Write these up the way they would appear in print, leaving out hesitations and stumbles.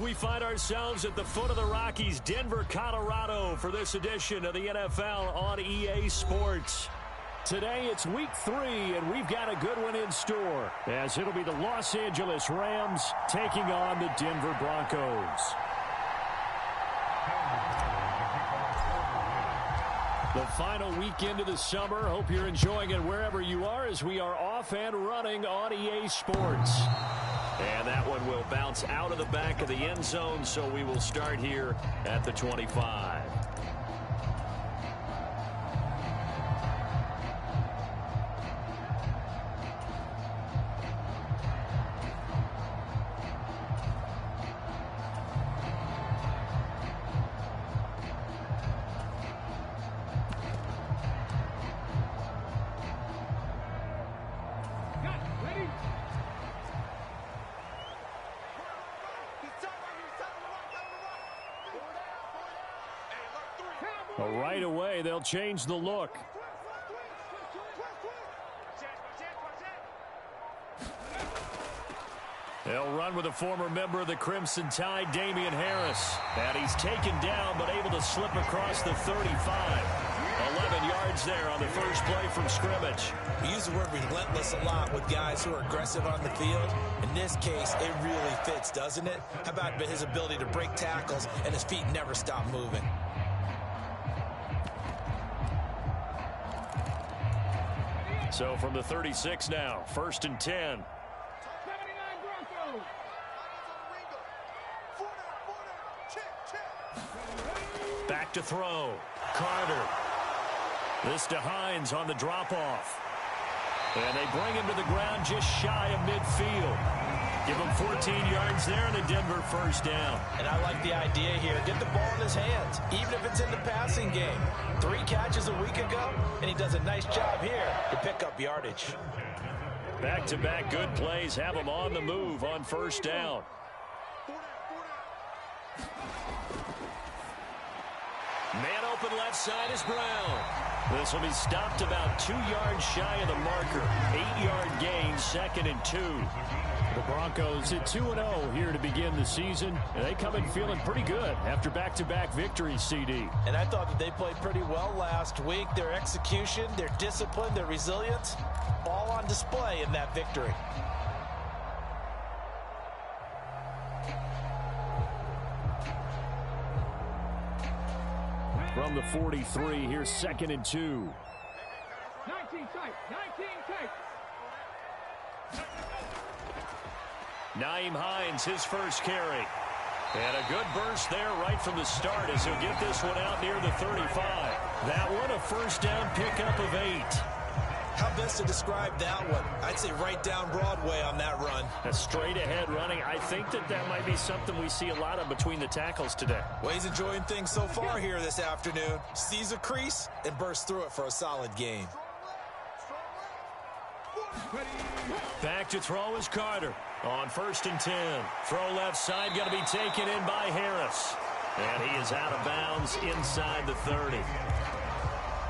We find ourselves at the foot of the Rockies, Denver, Colorado, for this edition of the NFL on EA Sports. Today, it's week 3, and we've got a good one in store, as it'll be the Los Angeles Rams taking on the Denver Broncos. The final weekend of the summer. Hope you're enjoying it wherever you are, as we are off and running on EA Sports. And that one will bounce out of the back of the end zone, so we will start here at the 25. Right away, they'll change the look. They'll run with a former member of the Crimson Tide, Damian Harris. And he's taken down, but able to slip across the 35. 11 yards there on the first play from scrimmage. We use the word relentless a lot with guys who are aggressive on the field. In this case, it really fits, doesn't it? How about his ability to break tackles and his feet never stop moving? So from the 36 now, 1st and 10. Back to throw. Carter. This to Hines on the drop-off. And they bring him to the ground just shy of midfield. Give him 14 yards there and a Denver first down. And I like the idea here. Get the ball in his hands, even if it's in the passing game. 3 catches a week ago, and he does a nice job here to pick up yardage. Back-to-back good plays have him on the move on first down. Man open left side is Brown. This will be stopped about 2 yards shy of the marker. 8-yard gain, 2nd and 2. The Broncos at 2-0 here to begin the season. And they come in feeling pretty good after back-to-back victories, CD. And I thought that they played pretty well last week. Their execution, their discipline, their resilience, all on display in that victory. From the 43, here's 2nd and 2. 19 tight, 19 tight. Nyheim Hines, his first carry. And a good burst there right from the start as he'll get this one out near the 35. That one a first down pickup of 8. How best to describe that one? I'd say right down Broadway on that run. A straight ahead running. I think that might be something we see a lot of between the tackles today. Well, he's enjoying things so far here this afternoon. Sees a crease and bursts through it for a solid gain. Back to throw is Carter on 1st and 10. Throw left side, going to be taken in by Harris. And he is out of bounds inside the 30.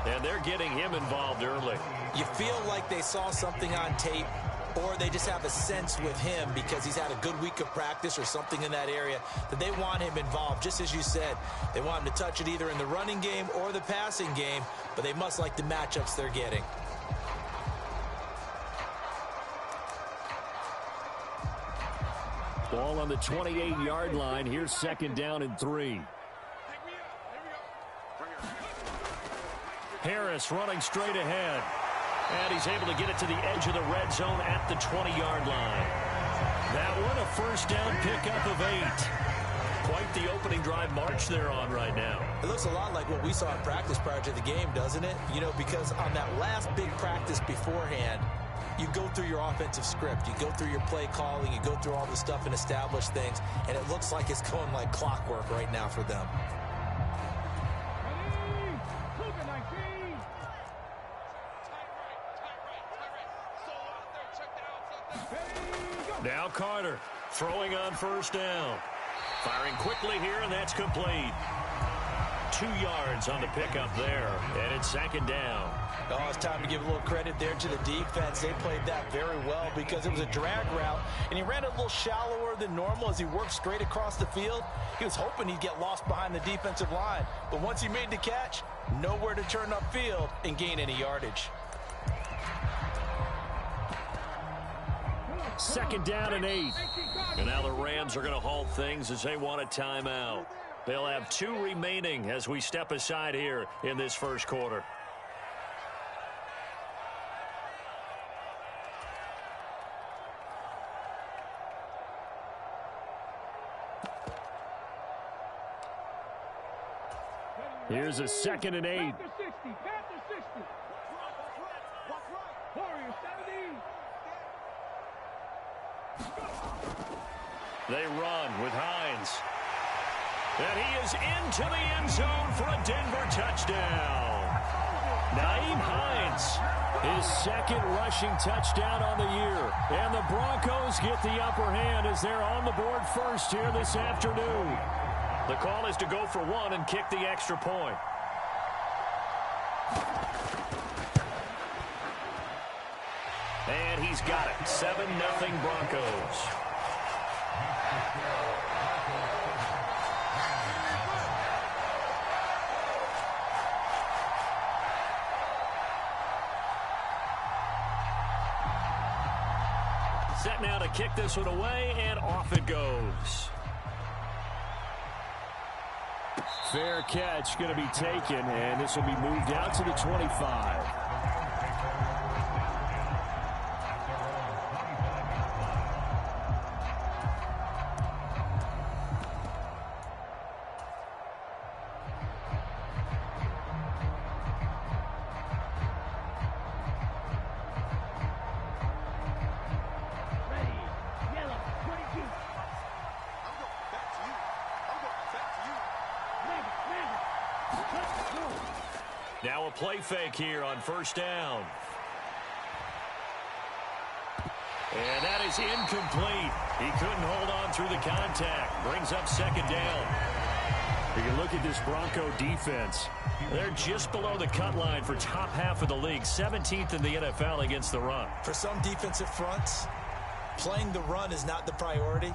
And they're getting him involved early. You feel like they saw something on tape, or they just have a sense with him because he's had a good week of practice or something in that area that they want him involved. Just as you said, they want him to touch it either in the running game or the passing game, but they must like the matchups they're getting. Ball on the 28-yard line. Here's 2nd down and 3. Harris running straight ahead. And he's able to get it to the edge of the red zone at the 20-yard line. That one a first down pickup of 8. Quite the opening drive march they're on right now. It looks a lot like what we saw in practice prior to the game, doesn't it? You know, because on that last big practice beforehand, you go through your offensive script, you go through your play calling, you go through all the stuff and establish things, and it looks like it's going like clockwork right now for them. Now Carter throwing on 1st down. Firing quickly here, and that's complete. 2 yards on the pickup there, and it's 2nd down. Oh, it's time to give a little credit there to the defense. They played that very well because it was a drag route, and he ran it a little shallower than normal as he worked straight across the field. He was hoping he'd get lost behind the defensive line, but once he made the catch, nowhere to turn upfield and gain any yardage. 2nd down and 8. And now the Rams are going to halt things as they want a timeout. They'll have 2 remaining as we step aside here in this first quarter. Here's a 2nd and 8. Back to 60, back to 60. Warriors 70. They run with Hines. And he is into the end zone for a Denver touchdown. Nyheim Hines, his 2nd rushing touchdown on the year. And the Broncos get the upper hand as they're on the board first here this afternoon. The call is to go for 1 and kick the extra point. And he's got it. 7-0 Broncos. Set now to kick this one away, and off it goes. Fair catch going to be taken, and this will be moved out to the 25. Now a play fake here on 1st down. And that is incomplete. He couldn't hold on through the contact. Brings up 2nd down. You can look at this Bronco defense. They're just below the cut line for top half of the league, 17th in the NFL against the run. For some defensive fronts, playing the run is not the priority.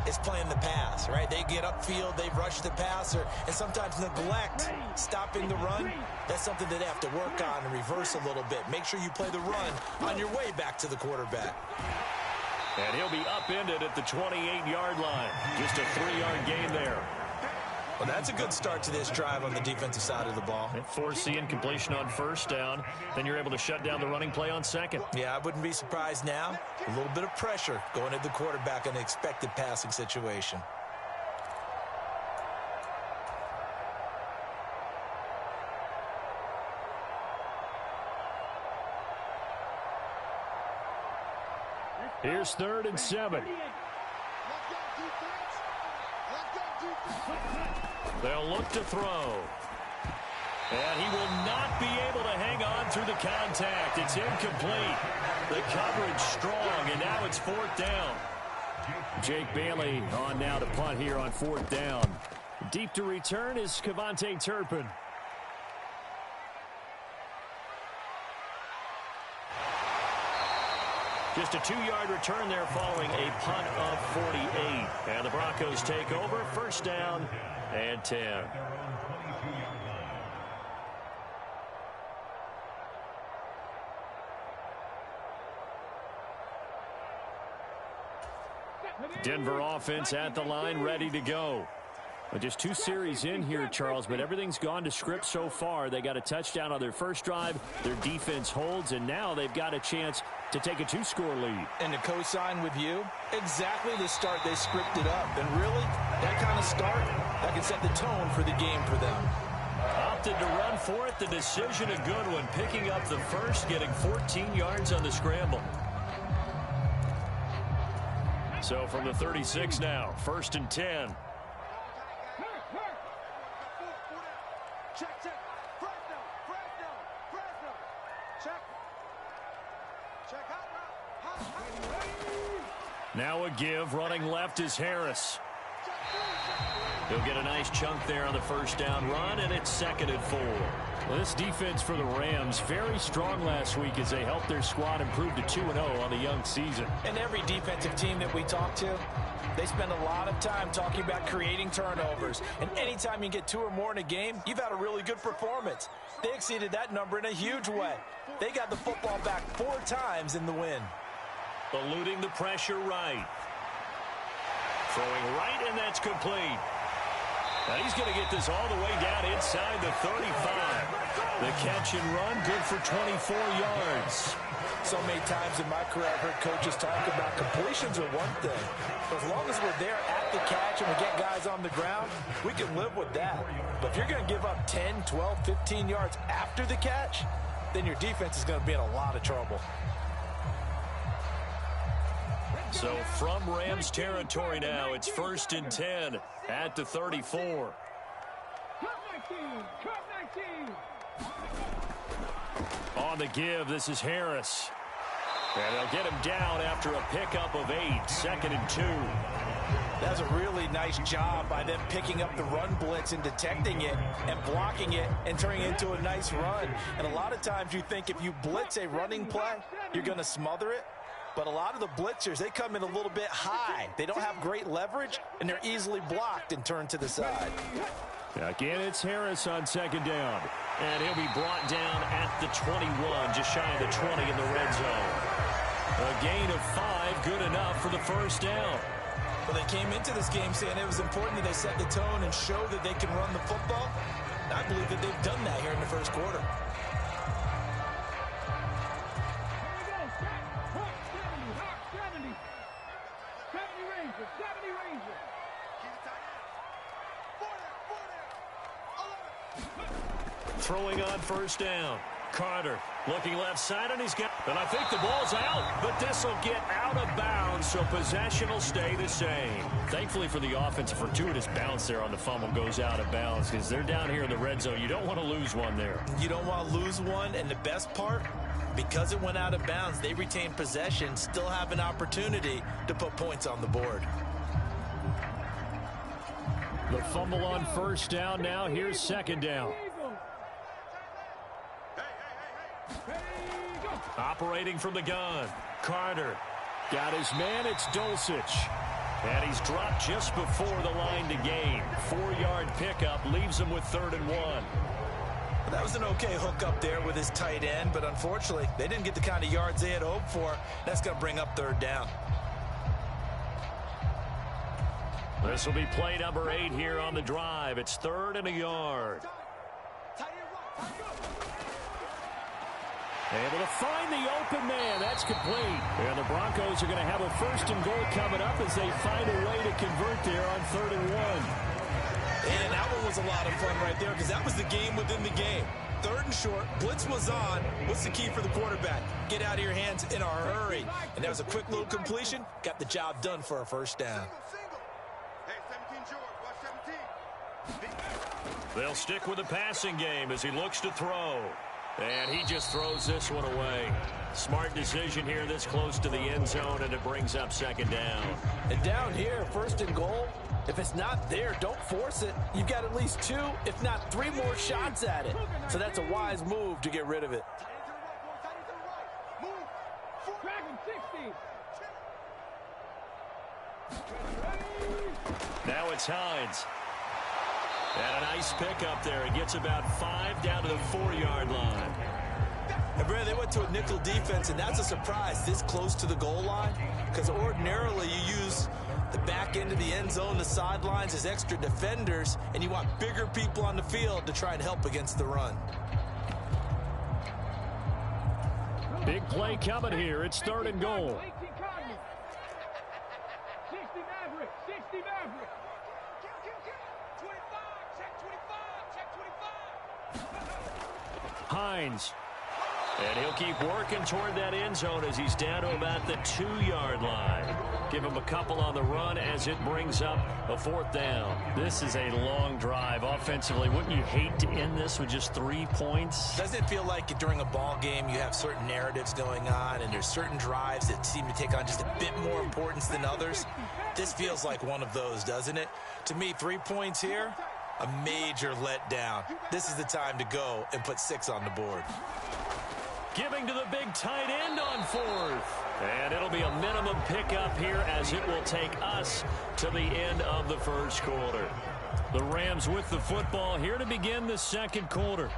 It's playing the pass, right? They get upfield, they rush the passer, and sometimes neglect stopping the run. That's something that they have to work on and reverse a little bit. Make sure you play the run on your way back to the quarterback. And he'll be upended at the 28-yard line. Just a 3-yard gain there. Well, that's a good start to this drive on the defensive side of the ball. Force the incompletion on first down. Then you're able to shut down the running play on second. Yeah, I wouldn't be surprised now. A little bit of pressure going at the quarterback in an expected passing situation. Here's 3rd and 7. They'll look to throw. And he will not be able to hang on through the contact. It's incomplete. The coverage strong, and now it's 4th down. Jake Bailey on now to punt here on 4th down. Deep to return is Kevontae Turpin. Just a 2-yard return there following a punt of 48. And the Broncos take over, 1st down and 10. Denver offense at the line, ready to go. Just 2 series in here, Charles, but everything's gone to script so far. They got a touchdown on their first drive. Their defense holds, and now they've got a chance to take a 2-score lead. And to co-sign with you, exactly the start they scripted up. And really, that kind of start, that can set the tone for the game for them. Opted to run for it. The decision a good one. Picking up the first, getting 14 yards on the scramble. So from the 36 now, 1st and 10. Now a give, running left is Harris. He'll get a nice chunk there on the 1st down run, and it's 2nd and 4. Well, this defense for the Rams, very strong last week as they helped their squad improve to 2-0 on the young season. And every defensive team that we talk to, they spend a lot of time talking about creating turnovers. And anytime you get 2 or more in a game, you've had a really good performance. They exceeded that number in a huge way. They got the football back 4 times in the win. Eluding the pressure right. Throwing right, and that's complete. Now he's going to get this all the way down inside the 35. The catch and run, good for 24 yards. So many times in my career, I've heard coaches talk about completions are one thing. But as long as we're there at the catch and we get guys on the ground, we can live with that. But if you're going to give up 10, 12, 15 yards after the catch, then your defense is going to be in a lot of trouble. So from Rams territory now, it's 1st and 10 at the 34. On the give, this is Harris. And they'll get him down after a pickup of 8, 2nd and 2. That's a really nice job by them picking up the run blitz and detecting it and blocking it and turning it into a nice run. And a lot of times you think if you blitz a running play, you're going to smother it. But a lot of the blitzers, they come in a little bit high. They don't have great leverage, and they're easily blocked and turned to the side. Again, it's Harris on 2nd down. And he'll be brought down at the 21, just shy of the 20 in the red zone. A gain of 5, good enough for the 1st down. Well, they came into this game saying it was important that they set the tone and show that they can run the football. I believe that they've done that here in the 1st quarter. Throwing on 1st down. Carter looking left side, and he's got, and I think the ball's out, but this will get out of bounds, so possession will stay the same. Thankfully for the offense, a fortuitous bounce there on the fumble goes out of bounds because they're down here in the red zone. You don't want to lose one there. You don't want to lose one, and the best part, because it went out of bounds, they retain possession, still have an opportunity to put points on the board. The fumble on first down. Now here's second down. Operating from the gun. Carter. Got his man. It's Dulcich. And he's dropped just before the line to gain. 4-yard pickup leaves him with 3rd and 1. That was an okay hook up there with his tight end, but unfortunately, they didn't get the kind of yards they had hoped for. That's going to bring up 3rd down. This will be play number 8 here on the drive. It's 3rd and a yard. Able to find the open man. That's complete. And the Broncos are going to have a 1st and goal coming up as they find a way to convert there on 3rd and 1. And that one was a lot of fun right there because that was the game within the game. 3rd and short. Blitz was on. What's the key for the quarterback? Get out of your hands in a hurry. And that was a quick little completion. Got the job done for a 1st down. They'll stick with the passing game as he looks to throw. And he just throws this one away. Smart decision here this close to the end zone, and it brings up 2nd down. And down here, 1st and goal, if it's not there, don't force it. You've got at least 2, if not 3 more shots at it. So that's a wise move to get rid of it. Now it's Hines. And a nice pickup there. It gets about 5 down to the 4-yard line. And Brad, they went to a nickel defense, and that's a surprise this close to the goal line, because ordinarily you use the back end of the end zone, the sidelines as extra defenders, and you want bigger people on the field to try and help against the run. Big play coming here. It's 3rd and goal. 60 Maverick. 60 Maverick. Hines. And he'll keep working toward that end zone as he's down to about the 2-yard line. Give him a couple on the run as it brings up a 4th down. This is a long drive offensively. Wouldn't you hate to end this with just 3 points? Doesn't it feel like during a ball game you have certain narratives going on and there's certain drives that seem to take on just a bit more importance than others? This feels like one of those, doesn't it? To me, 3 points here, a major letdown. This is the time to go and put 6 on the board. Giving to the big tight end on 4th. And it'll be a minimum pickup here as it will take us to the end of the 1st quarter. The Rams with the football here to begin the 2nd quarter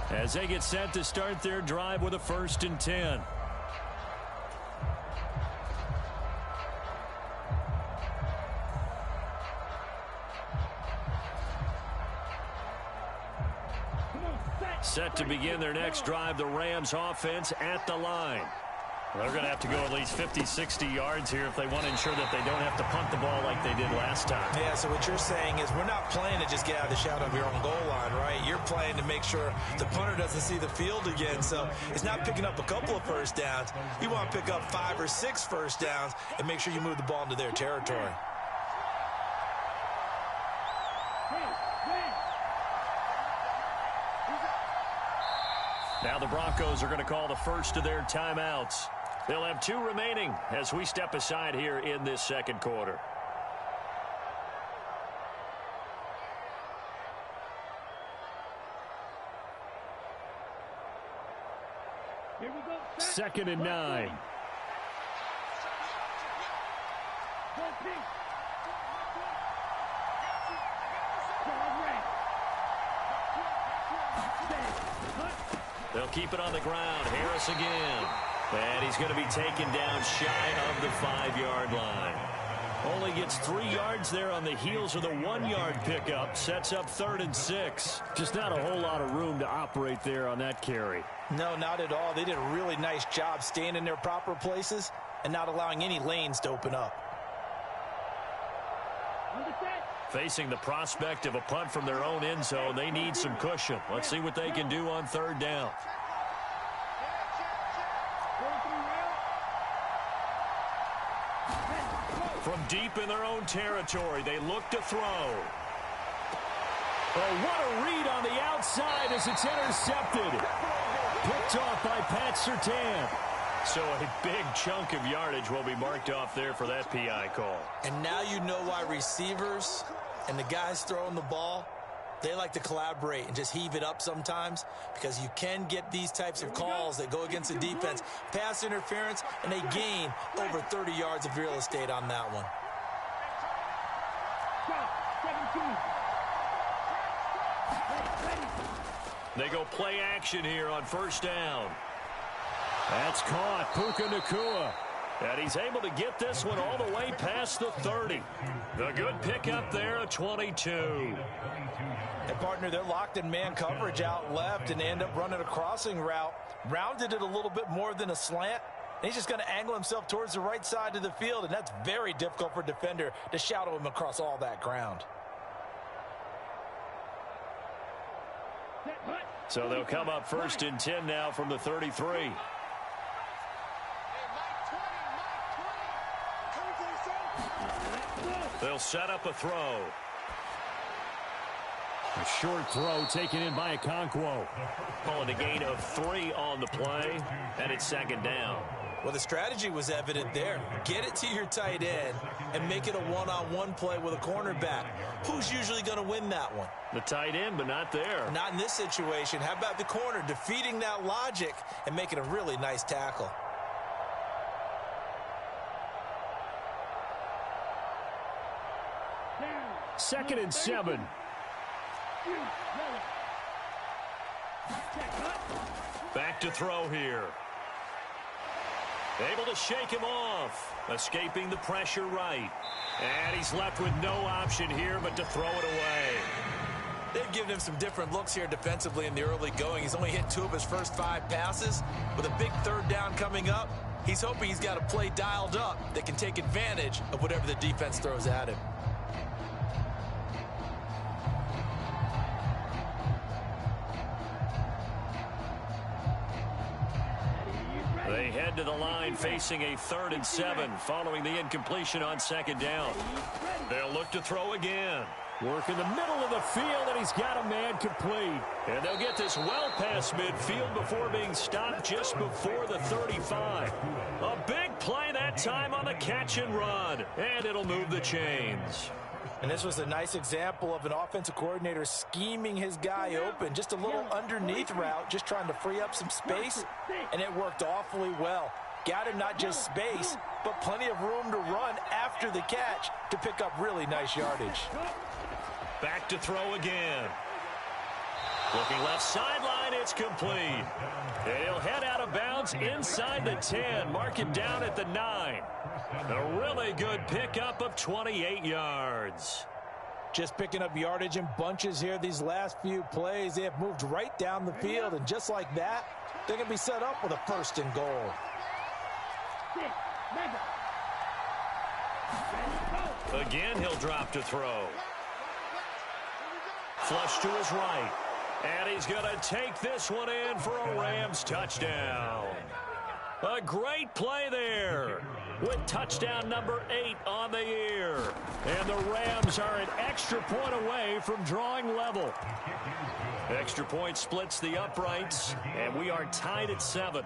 as they get set to start their drive with a 1st and 10. Set to begin their next drive, the Rams offense at the line. They're going to have to go at least 50, 60 yards here if they want to ensure that they don't have to punt the ball like they did last time. Yeah, so what you're saying is we're not playing to just get out of the shadow of your own goal line, right? You're playing to make sure the punter doesn't see the field again. So it's not picking up a couple of 1st downs. You want to pick up 5 or 6 1st downs and make sure you move the ball into their territory. Now the Broncos are going to call the first of their timeouts. They'll have 2 remaining as we step aside here in this 2nd quarter. Here we go. 2nd and 9. They'll keep it on the ground. Harris again. And he's going to be taken down shy of the 5-yard line. Only gets 3 yards there on the heels of the 1-yard pickup. Sets up 3rd and 6. Just not a whole lot of room to operate there on that carry. No, not at all. They did a really nice job staying in their proper places and not allowing any lanes to open up. Facing the prospect of a punt from their own end zone, they need some cushion. Let's see what they can do on 3rd down. From deep in their own territory, they look to throw. Oh, what a read on the outside as it's intercepted. Picked off by Pat Surtain. So a big chunk of yardage will be marked off there for that PI call. And now you know why receivers And the guys throwing the ball, they like to collaborate and just heave it up sometimes, because you can get these types of calls that go against the defense. Pass interference, and they gain over 30 yards of real estate on that one. They go play action here on first down. That's caught. Puka Nacua. And he's able to get this one all the way past the 30. The good pickup there at 22. And partner, they're locked in man coverage out left, and they end up running a crossing route. Rounded it a little bit more than a slant. And he's just going to angle himself towards the right side of the field, and that's very difficult for a defender to shadow him across all that ground. So they'll come up first and 10 now from the 33. They'll set up a throw. A short throw taken in by Okonkwo. Calling a gain of 3 on the play, and it's second down. Well, the strategy was evident there. Get it to your tight end and make it a one-on-one play with a cornerback. Who's usually going to win that one? The tight end, but not there. Not in this situation. How about the corner defeating that logic and making a really nice tackle? Second and 7. Back to throw here. Able to shake him off. Escaping the pressure right. And he's left with no option here but to throw it away. They've given him some different looks here defensively in the early going. He's only hit 2 of his first 5 passes. With a big third down coming up, he's hoping he's got a play dialed up that can take advantage of whatever the defense throws at him. They head to the line facing a 3rd and 7 following the incompletion on second down. They'll look to throw again. Work in the middle of the field, and he's got a man complete. And they'll get this well past midfield before being stopped just before the 35. A big play that time on the catch and run, and it'll move the chains. And this was a nice example of an offensive coordinator scheming his guy open. Just a little underneath route, just trying to free up some space, and it worked awfully well. Got him not just space, but plenty of room to run after the catch to pick up really nice yardage. Back to throw again. Looking left sideline, it's complete. He'll head out of bounds inside the 10. Mark him down at the 9. A really good pickup of 28 yards. Just picking up yardage in bunches here these last few plays. They have moved right down the field, and just like that, they're going to be set up with a 1st and goal. Again, he'll drop to throw. Flush to his right. And he's going to take this one in for a Rams touchdown. A great play there with touchdown number 8 on the year. And the Rams are an extra point away from drawing level. Extra point splits the uprights, and we are tied at 7.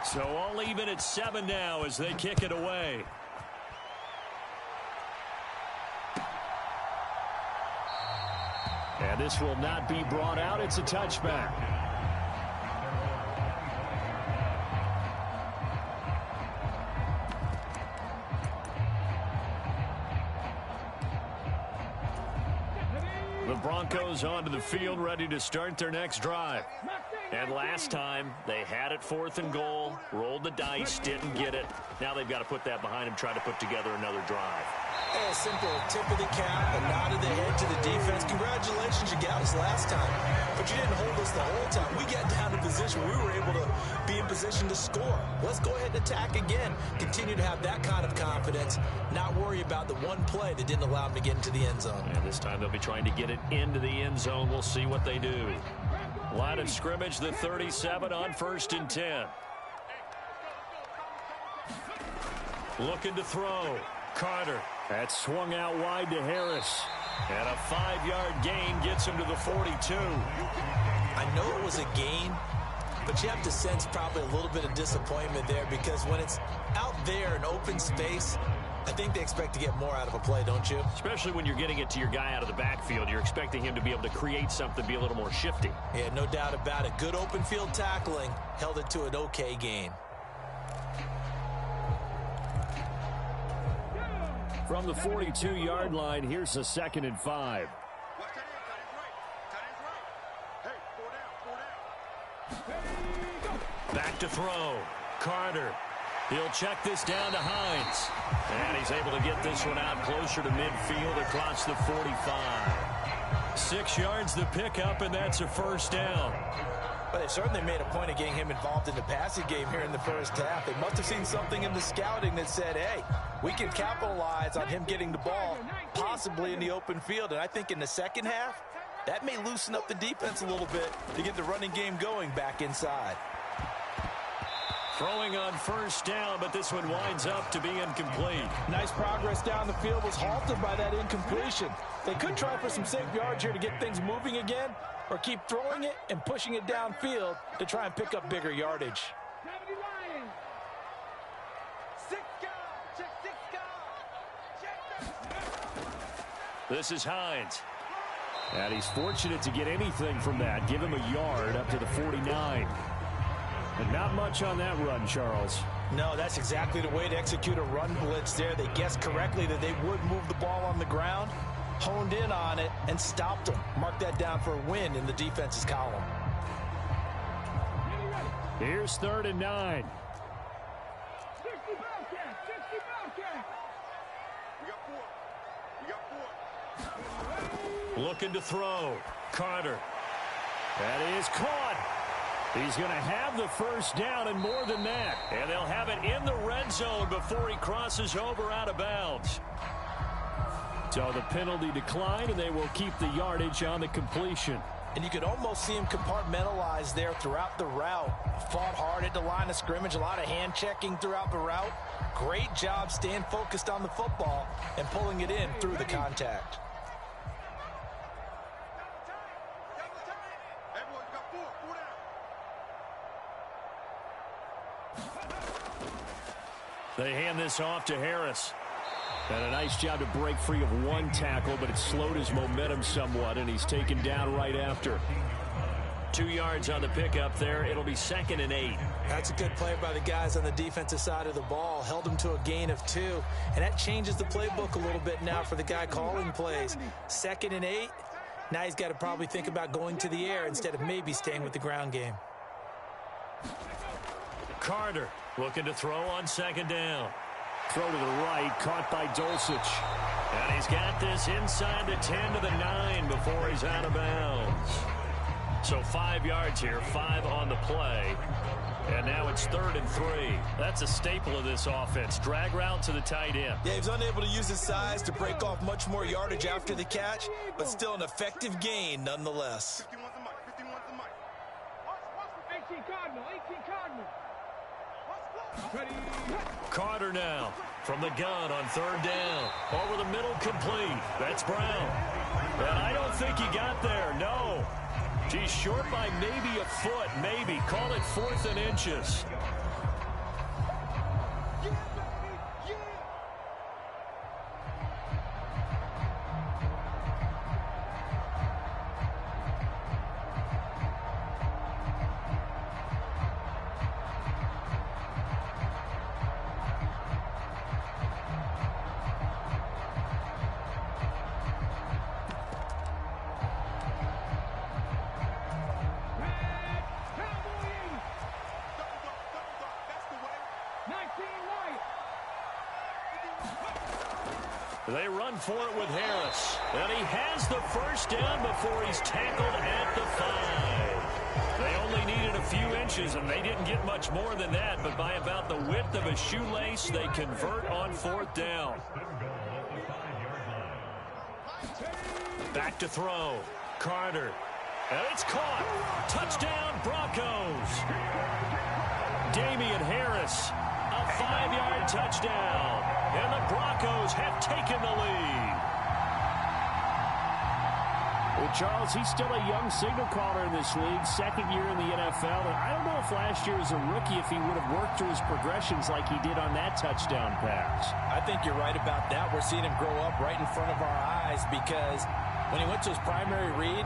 So all even at 7 now as they kick it away. And this will not be brought out. It's a touchback. The Broncos onto the field, ready to start their next drive. And last time, they had it 4th and goal, rolled the dice, didn't get it. Now they've got to put that behind them, try to put together another drive. A simple tip of the cap, a nod of the head to the defense. Congratulations, you got us last time, but you didn't hold us the whole time. We got down to position where we were able to be in position to score. Let's go ahead and attack again. Continue to have that kind of confidence, not worry about the one play that didn't allow them to get into the end zone. And this time they'll be trying to get it into the end zone. We'll see what they do. Line of scrimmage, the 37 on 1st and 10. Looking to throw. Carter. That swung out wide to Harris. And a 5-yard gain gets him to the 42. I know it was a gain, but you have to sense probably a little bit of disappointment there, because when it's out there in open space, I think they expect to get more out of a play, don't you? Especially when you're getting it to your guy out of the backfield. You're expecting him to be able to create something, be a little more shifty. Yeah, no doubt about it. Good open field tackling. Held it to an okay gain. From the 42-yard line, here's a 2nd and 5. Back to throw. Carter. He'll check this down to Hines. And he's able to get this one out closer to midfield across the 45. 6 yards the pickup, and that's a first down. But they certainly made a point of getting him involved in the passing game here in the first half. They must have seen something in the scouting that said, hey, we can capitalize on him getting the ball possibly in the open field. And I think in the second half, that may loosen up the defense a little bit to get the running game going back inside. Throwing on first down, but this one winds up to be incomplete. Nice progress down the field, was halted by that incompletion. They could try for some safe yards here to get things moving again, or keep throwing it and pushing it downfield to try and pick up bigger yardage. This is Hines. And he's fortunate to get anything from that. Give him a yard up to the 49. And not much on that run, Charles. No, that's exactly the way to execute a run blitz there. They guessed correctly that they would move the ball on the ground, honed in on it, and stopped them. Mark that down for a win in the defense's column. Here's 3rd and 9. 60 Bobcat, 60 Bobcat. We got 4. Looking to throw. Carter. That is caught. He's going to have the first down and more than that. And they'll have it in the red zone before he crosses over out of bounds. So the penalty declined, and they will keep the yardage on the completion. And you could almost see him compartmentalize there throughout the route. Fought hard at the line of scrimmage, a lot of hand checking throughout the route. Great job staying focused on the football and pulling it in through the contact. They hand this off to Harris. And a nice job to break free of one tackle, but it slowed his momentum somewhat, and he's taken down right after. 2 yards on the pickup there. It'll be 2nd and 8. That's a good play by the guys on the defensive side of the ball. Held him to a gain of 2. And that changes the playbook a little bit now for the guy calling plays. 2nd and 8. Now he's got to probably think about going to the air instead of maybe staying with the ground game. Carter looking to throw on 2nd down. Throw to the right, caught by Dulcich. And he's got this inside the 10 to the 9 before he's out of bounds. So 5 yards here, 5 on the play. And now it's 3rd and 3. That's a staple of this offense. Drag route to the tight end. Yeah, he was unable to use his size to break off much more yardage after the catch, but still an effective gain nonetheless. 18 Cardinal, 18 Cardinal. Carter now from the gun on 3rd down. Over the middle, complete. That's Brown. And I don't think he got there, no. He's short by maybe a foot, maybe. Call it 4th and inches. They run for it with Harris. And he has the first down before he's tackled at the 5. They only needed a few inches, and they didn't get much more than that. But by about the width of a shoelace, they convert on 4th down. Back to throw. Carter. And it's caught. Touchdown, Broncos. Damian Harris. A 5-yard touchdown. And the Broncos have taken the lead. Well, Charles, he's still a young signal caller in this league, second year in the NFL. And I don't know if last year as a rookie, if he would have worked through his progressions like he did on that touchdown pass. I think you're right about that. We're seeing him grow up right in front of our eyes because when he went to his primary read,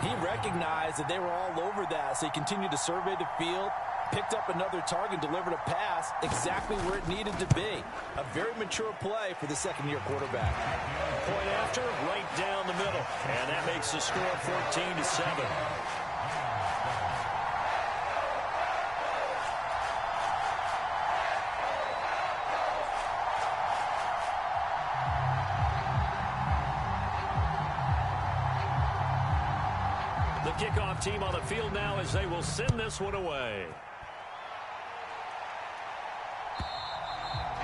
he recognized that they were all over that. So he continued to survey the field, picked up another target, delivered a pass exactly where it needed to be. A very mature play for the second-year quarterback. Point after, right down the middle. And that makes the score 14-7. The kickoff team on the field now as they will send this one away.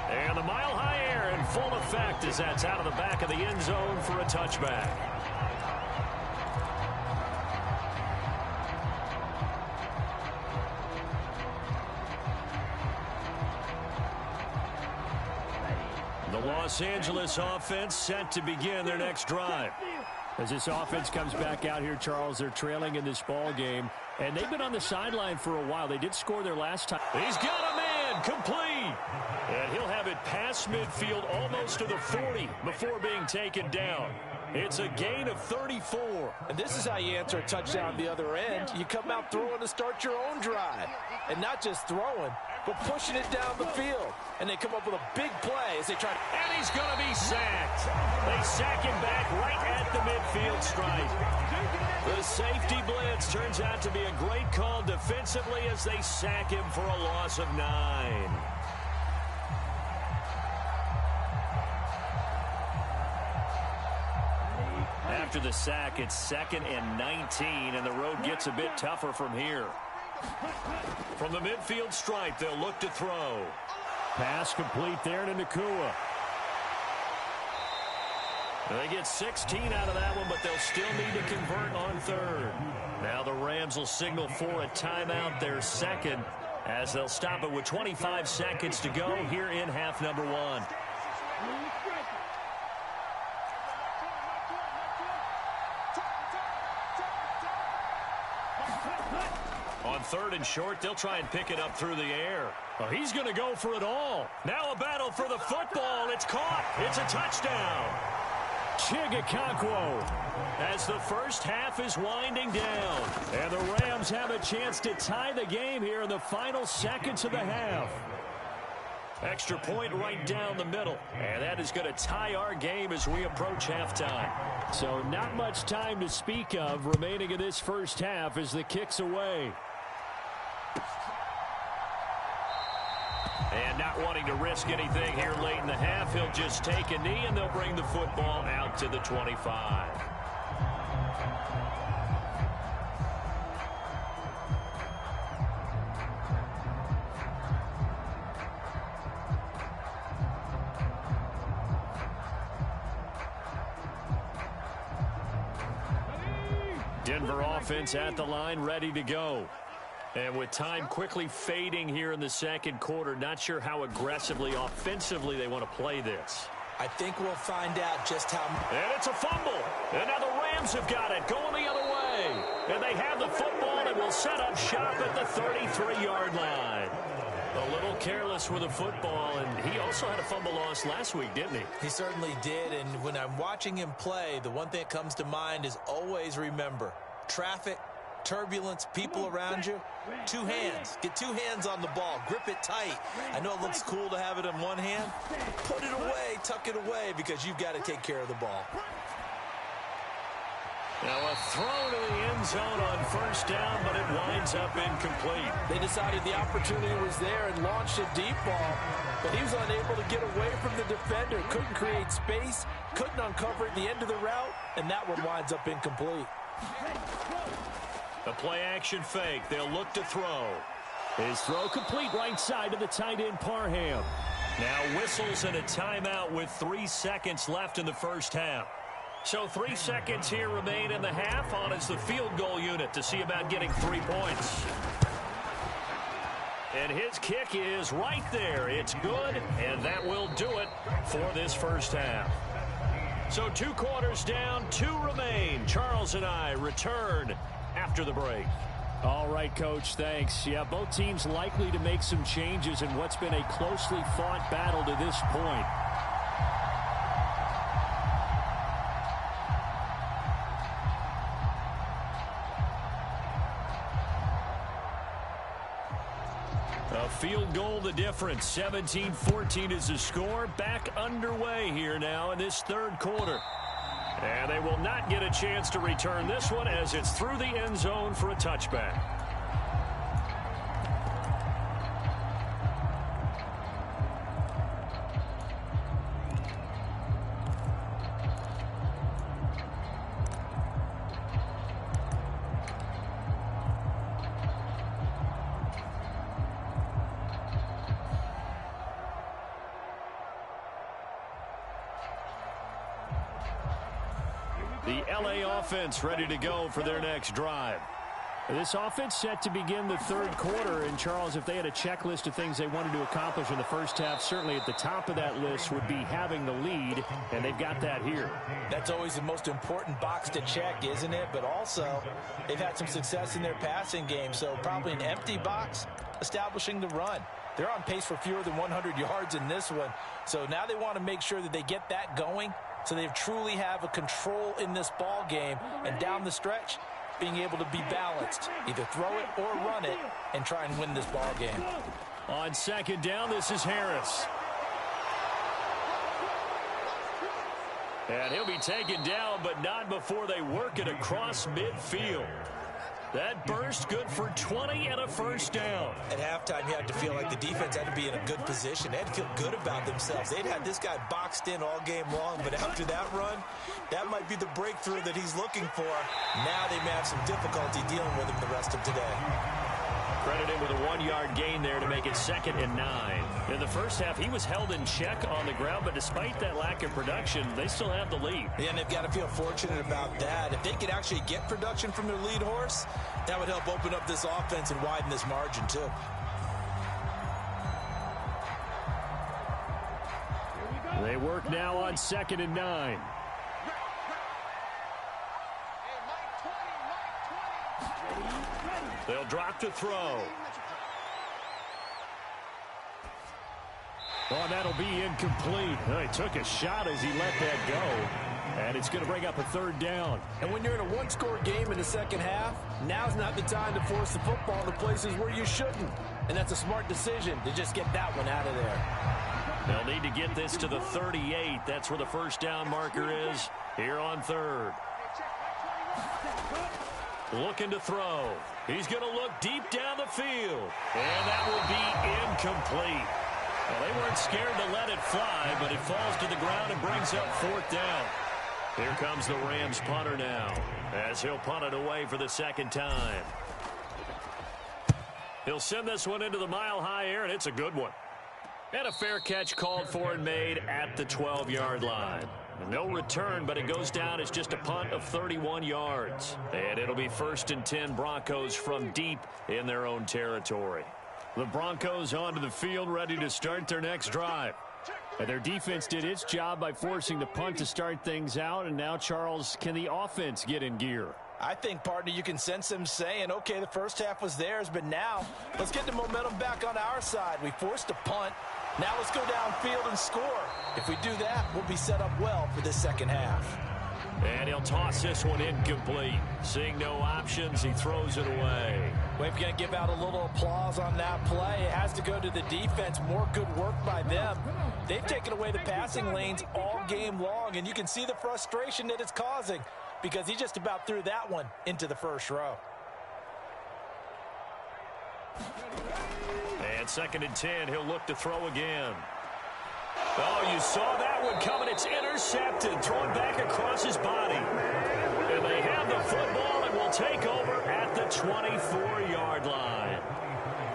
And the mile-high air in full effect as that's out of the back of the end zone for a touchback. The Los Angeles offense set to begin their next drive. As this offense comes back out here, Charles, they're trailing in this ball game, and they've been on the sideline for a while. They did score their last time. He's got a man, complete. And he'll have it past midfield almost to the 40 before being taken down. It's a gain of 34. And this is how you answer a touchdown the other end. You come out throwing to start your own drive. And not just throwing, but pushing it down the field. And they come up with a big play as they try to... And he's going to be sacked. They sack him back right at the midfield stripe. The safety blitz turns out to be a great call defensively as they sack him for a loss of 9. After the sack, it's 2nd and 19, and the road gets a bit tougher from here. From the midfield stripe, they'll look to throw. Pass complete there to Nacua. They get 16 out of that one, but they'll still need to convert on third. Now the Rams will signal for a timeout, their second, as they'll stop it with 25 seconds to go here in half number 1. On third and short, they'll try and pick it up through the air. Well, he's going to go for it all. Now a battle for the football. It's caught. It's a touchdown. Chigakakwo as the first half is winding down. And the Rams have a chance to tie the game here in the final seconds of the half. Extra point right down the middle. And that is going to tie our game as we approach halftime. So not much time to speak of remaining in this first half as the kick's away. And not wanting to risk anything here late in the half, he'll just take a knee and they'll bring the football out to the 25. Denver offense at the line, ready to go. And with time quickly fading here in the second quarter, not sure how aggressively, offensively they want to play this. I think we'll find out just how... And it's a fumble. And now the Rams have got it, going the other way. And they have the football and will set up shop at the 33-yard line. A little careless with the football, and he also had a fumble loss last week, didn't he? He certainly did, and when I'm watching him play, the one thing that comes to mind is always remember, traffic, turbulence, people around you, 2 hands. Get 2 hands on the ball. Grip it tight. I know it looks cool to have it in one hand. Put it away, tuck it away, because you've got to take care of the ball. Now a throw to the end zone on first down, but it winds up incomplete. They decided the opportunity was there and launched a deep ball, but he was unable to get away from the defender. Couldn't create space, couldn't uncover at the end of the route, and that one winds up incomplete. The play-action fake. They'll look to throw. His throw complete right side to the tight end, Parham. Now whistles and a timeout with 3 seconds left in the first half. So 3 seconds here remain in the half. On is the field goal unit to see about getting 3 points. And his kick is right there. It's good, and that will do it for this first half. So 2 quarters down, 2 remain. Charles and I return after the break. All right, Coach, thanks. Yeah, both teams likely to make some changes in what's been a closely fought battle to this point. A field goal the difference. 17-14 is the score. Back underway here now in this 3rd quarter. And they will not get a chance to return this one as it's through the end zone for a touchback. The LA offense ready to go for their next drive. This offense set to begin the 3rd quarter. And, Charles, if they had a checklist of things they wanted to accomplish in the first half, certainly at the top of that list would be having the lead, and they've got that here. That's always the most important box to check, isn't it? But also, they've had some success in their passing game, so probably an empty box establishing the run. They're on pace for fewer than 100 yards in this one, so now they want to make sure that they get that going so they truly have a control in this ball game, and down the stretch, being able to be balanced, either throw it or run it, and try and win this ball game. On 2nd down, this is Harris. And he'll be taken down, but not before they work it across midfield. That burst good for 20 and a first down. At halftime, you had to feel like the defense had to be in a good position. They had to feel good about themselves. They'd had this guy boxed in all game long, but after that run, that might be the breakthrough that he's looking for. Now they may have some difficulty dealing with him the rest of today. Credited with a 1-yard gain there to make it 2nd and 9. In the first half, he was held in check on the ground, but despite that lack of production, they still have the lead. Yeah, and they've got to feel fortunate about that. If they could actually get production from their lead horse, that would help open up this offense and widen this margin, too. They work now on 2nd and 9. They'll drop to throw. Oh, that'll be incomplete. He took a shot as he let that go. And it's going to bring up a 3rd down. And when you're in a 1-score game in the second half, now's not the time to force the football to places where you shouldn't. And that's a smart decision to just get that one out of there. They'll need to get this to the 38. That's where the first down marker is here on 3rd. Looking to throw. He's going to look deep down the field. And that will be incomplete. Well, they weren't scared to let it fly, but it falls to the ground and brings up 4th down. Here comes the Rams punter now, as he'll punt it away for the 2nd time. He'll send this one into the mile-high air, and it's a good one. And a fair catch called for and made at the 12-yard line. No return, but it goes down as just a punt of 31 yards. And it'll be 1st and 10 Broncos from deep in their own territory. The Broncos onto the field ready to start their next drive. And their defense did its job by forcing the punt to start things out. And now, Charles, can the offense get in gear? I think, partner, you can sense them saying, okay, the first half was theirs, but now let's get the momentum back on our side. We forced a punt. Now let's go downfield and score. If we do that, we'll be set up well for this second half. And he'll toss this one incomplete. Seeing no options, he throws it away. We're going to give out a little applause on that play. It has to go to the defense. More good work by them. They've taken away the passing lanes all game long, and you can see the frustration that it's causing because he just about threw that one into the first row. And 2nd and 10, he'll look to throw again. Oh, you saw that one coming. It's intercepted, thrown back across his body. And they have the football and will take over at the 24-yard line.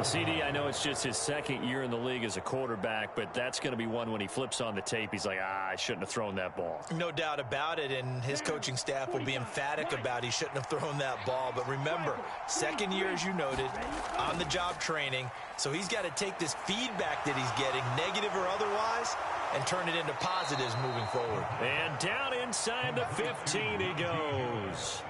CD, I know it's just his second year in the league as a quarterback, but that's going to be one when he flips on the tape, he's like, I shouldn't have thrown that ball. No doubt about it, and his coaching staff will be emphatic about he shouldn't have thrown that ball. But remember, second year, as you noted, on-the-job training, so he's got to take this feedback that he's getting, negative or otherwise, and turn it into positives moving forward. And down inside the 15 he goes.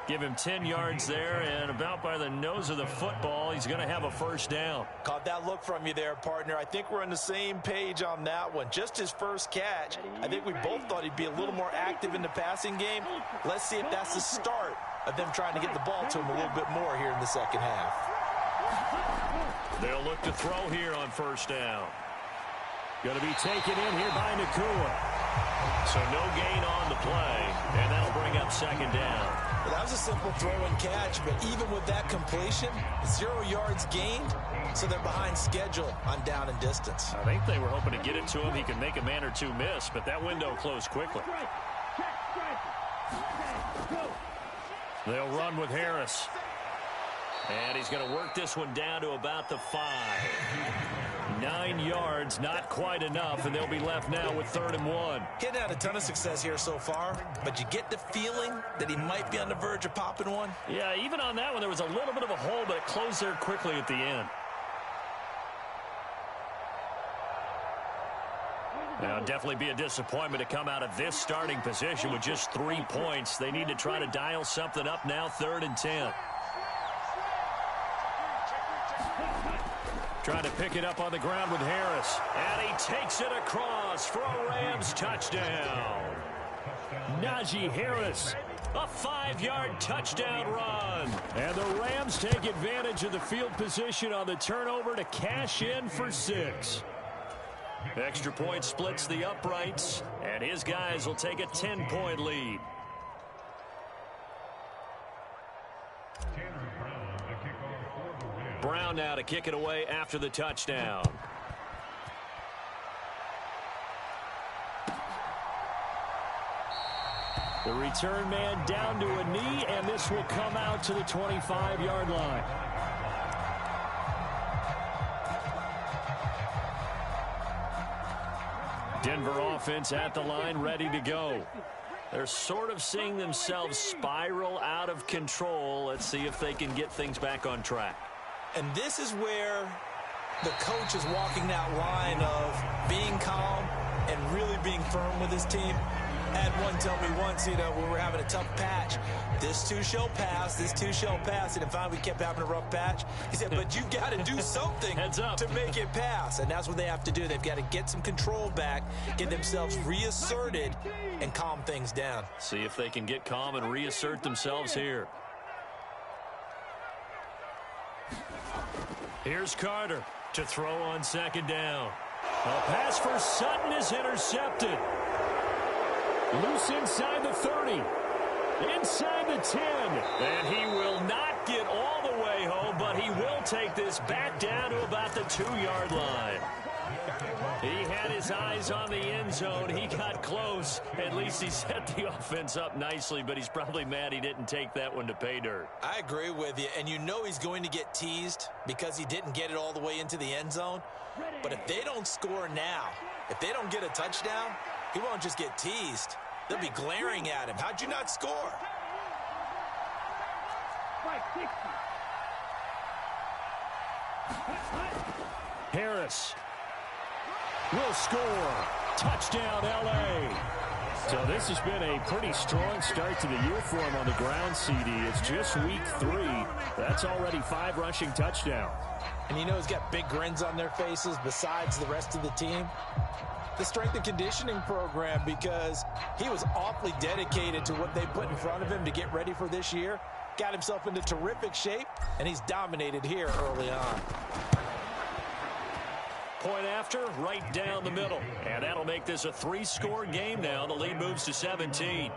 Give him 10 yards there, and about by the nose of the football, he's going to have a first down. Caught that look from you there, partner. I think we're on the same page on that one. Just his first catch. I think we both thought he'd be a little more active in the passing game. Let's see if that's the start of them trying to get the ball to him a little bit more here in the second half. They'll look to throw here on first down. Going to be taken in here by Nacua. So no gain on the play, and that'll bring up second down. Well, that was a simple throw and catch, but even with that completion, 0 yards gained, so they're behind schedule on down and distance. I think they were hoping to get it to him. He could make a man or two miss, but that window closed quickly. They'll run with Harris. And he's going to work this one down to about the 5. 9 yards, not quite enough, and they'll be left now with 3rd and 1. He hadn't had a ton of success here so far, but you get the feeling that he might be on the verge of popping one. Yeah, even on that one, there was a little bit of a hole, but it closed there quickly at the end. Now, definitely be a disappointment to come out of this starting position with just 3 points. They need to try to dial something up now, 3rd and 10. Trying to pick it up on the ground with Harris. And he takes it across for a Rams touchdown. Najee Harris, a 5-yard touchdown run. And the Rams take advantage of the field position on the turnover to cash in for 6. Extra point splits the uprights, and his guys will take a 10-point lead. Brown now to kick it away after the touchdown. The return man down to a knee, and this will come out to the 25-yard line. Denver offense at the line, ready to go. They're sort of seeing themselves spiral out of control. Let's see if they can get things back on track. And this is where the coach is walking that line of being calm and really being firm with his team. I had one tell me once, when we were having a tough patch, this too shall pass, this too shall pass. And finally we kept having a rough patch. He said, but you got to do something to make it pass. And that's what they have to do. They've got to get some control back, get themselves reasserted, and calm things down. See if they can get calm and reassert themselves here. Here's Carter to throw on second down. A pass for Sutton is intercepted. Loose inside the 30. Inside the 10. And he will not get all the way home, but he will take this back down to about the 2-yard line. He had his eyes on the end zone. He got close. At least he set the offense up nicely, but he's probably mad he didn't take that one to pay dirt. I agree with you, and you know he's going to get teased because he didn't get it all the way into the end zone. But if they don't score now, if they don't get a touchdown, he won't just get teased. They'll be glaring at him. How'd you not score? Harris will score. Touchdown, L.A. So this has been a pretty strong start to the year for him on the ground, CD. It's just week 3. That's already 5 rushing touchdowns. And he's got big grins on their faces besides the rest of the team. The strength and conditioning program, because he was awfully dedicated to what they put in front of him to get ready for this year. Got himself into terrific shape, and he's dominated here early on. Point after, right down the middle. And that'll make this a 3-score game now. The lead moves to 17.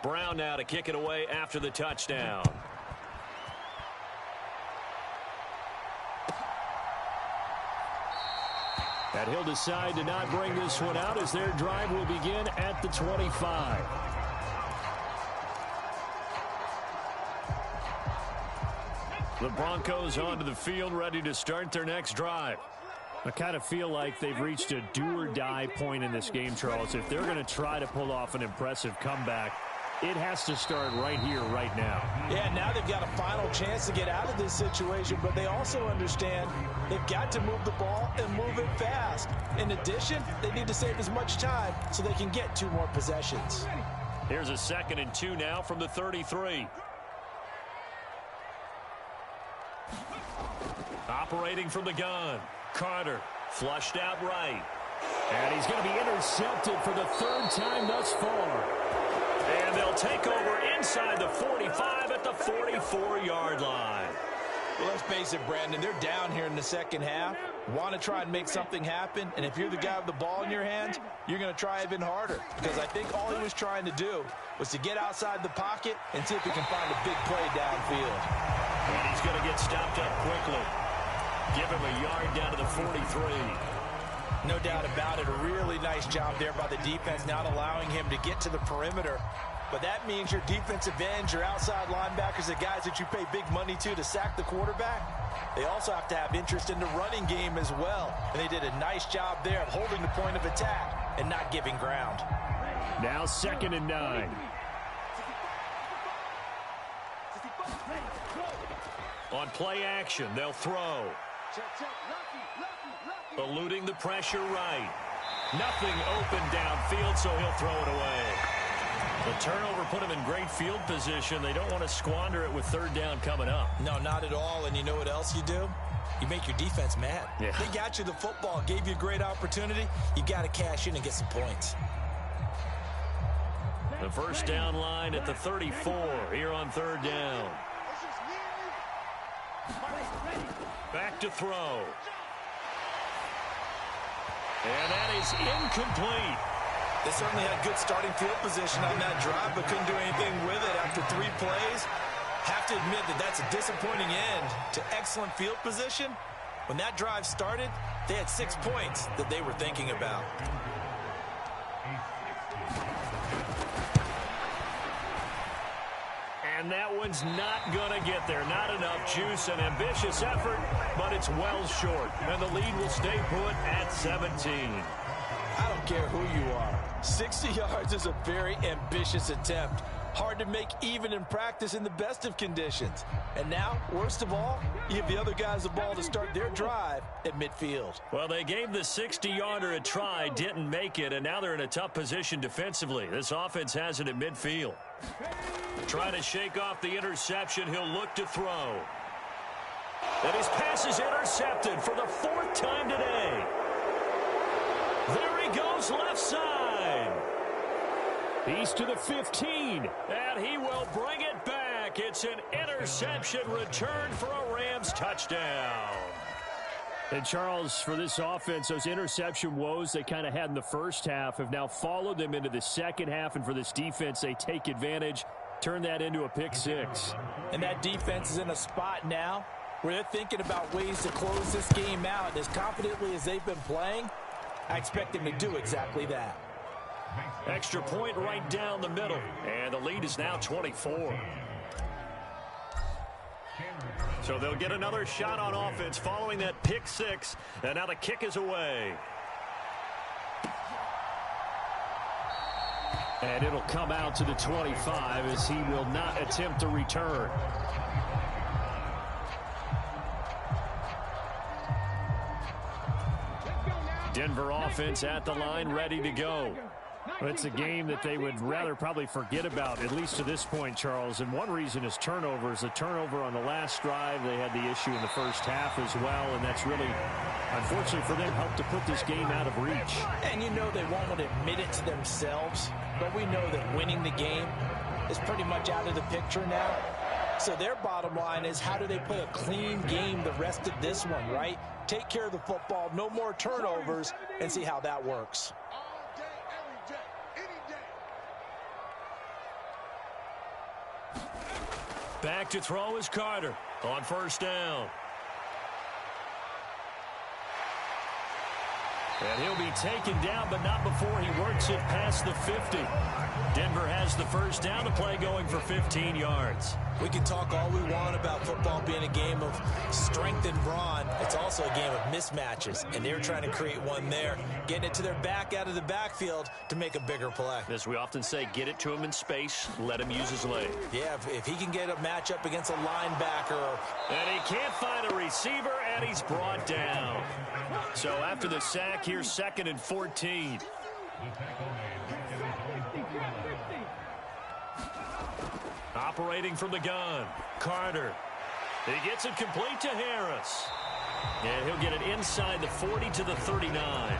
Brown now to kick it away after the touchdown. And he'll decide to not bring this one out as their drive will begin at the 25. The Broncos onto the field, ready to start their next drive. I kind of feel like they've reached a do-or-die point in this game, Charles. If they're going to try to pull off an impressive comeback, it has to start right here, right now. Yeah, now they've got a final chance to get out of this situation, but they also understand they've got to move the ball and move it fast. In addition, they need to save as much time so they can get 2 more possessions. Here's a 2nd and 2 now from the 33. Operating from the gun, Carter flushed out right. And he's going to be intercepted for the 3rd time thus far. And they'll take over inside the 45 at the 44-yard line. Well, let's face it, Brandon, they're down here in the second half. Want to try and make something happen, and if you're the guy with the ball in your hands, you're going to try even harder. Because I think all he was trying to do was to get outside the pocket and see if he can find a big play downfield. And he's going to get stopped up quickly. Give him a yard down to the 43. No doubt about it. A really nice job there by the defense, not allowing him to get to the perimeter. But that means your defensive ends, your outside linebackers, the guys that you pay big money to sack the quarterback, they also have to have interest in the running game as well. And they did a nice job there of holding the point of attack and not giving ground. Now 2nd and 9. On play action, they'll throw. Eluding the pressure right. Nothing open downfield, so he'll throw it away. The turnover put him in great field position. They don't want to squander it with 3rd down coming up. No, not at all. And you know what else you do? You make your defense mad. Yeah. They got you the football, gave you a great opportunity. You got to cash in and get some points. The 1st down line at the 34 here on 3rd down. Back to throw. And that is incomplete. They certainly had good starting field position on that drive, but couldn't do anything with it after 3 plays. Have to admit that that's a disappointing end to excellent field position. When that drive started, they had 6 points that they were thinking about. And that one's not going to get there. Not enough juice. An ambitious effort, but it's well short. And the lead will stay put at 17. I don't care who you are. 60 yards is a very ambitious attempt. Hard to make even in practice in the best of conditions. And now, worst of all, you give the other guys the ball to start their drive at midfield. Well, they gave the 60-yarder a try, didn't make it, and now they're in a tough position defensively. This offense has it at midfield. Trying to shake off the interception, he'll look to throw. And his pass is intercepted for the 4th time today. There he goes left side. He's to the 15, and he will bring it back. It's an interception return for a Rams touchdown. And Charles, for this offense, those interception woes they kind of had in the first half have now followed them into the second half, and for this defense, they take advantage, turn that into a pick 6. And that defense is in a spot now where they're thinking about ways to close this game out. As confidently as they've been playing, I expect them to do exactly that. Extra point right down the middle, and the lead is now 24. So they'll get another shot on offense following that pick 6, and now the kick is away. And it'll come out to the 25 as he will not attempt to return. Denver offense at the line, ready to go. It's a game that they would rather probably forget about, at least to this point, Charles. And one reason is turnovers. The turnover on the last drive, they had the issue in the first half as well, and that's really, unfortunately for them, helped to put this game out of reach. And you know they won't want to admit it to themselves, but we know that winning the game is pretty much out of the picture now. So their bottom line is, how do they play a clean game the rest of this one, right? Take care of the football, no more turnovers, and see how that works. Back to throw is Carter on 1st down. And he'll be taken down, but not before he works it past the 50. Denver has the first down. The play going for 15 yards. We can talk all we want about football being a game of strength and brawn. It's also a game of mismatches, and they're trying to create one there, getting it to their back out of the backfield to make a bigger play. As we often say, get it to him in space, let him use his leg. Yeah, if he can get a matchup against a linebacker. And he can't find a receiver, and he's brought down. So after the sack, here's 2nd and 14. Operating from the gun, Carter. He gets it complete to Harris. And he'll get it inside the 40 to the 39.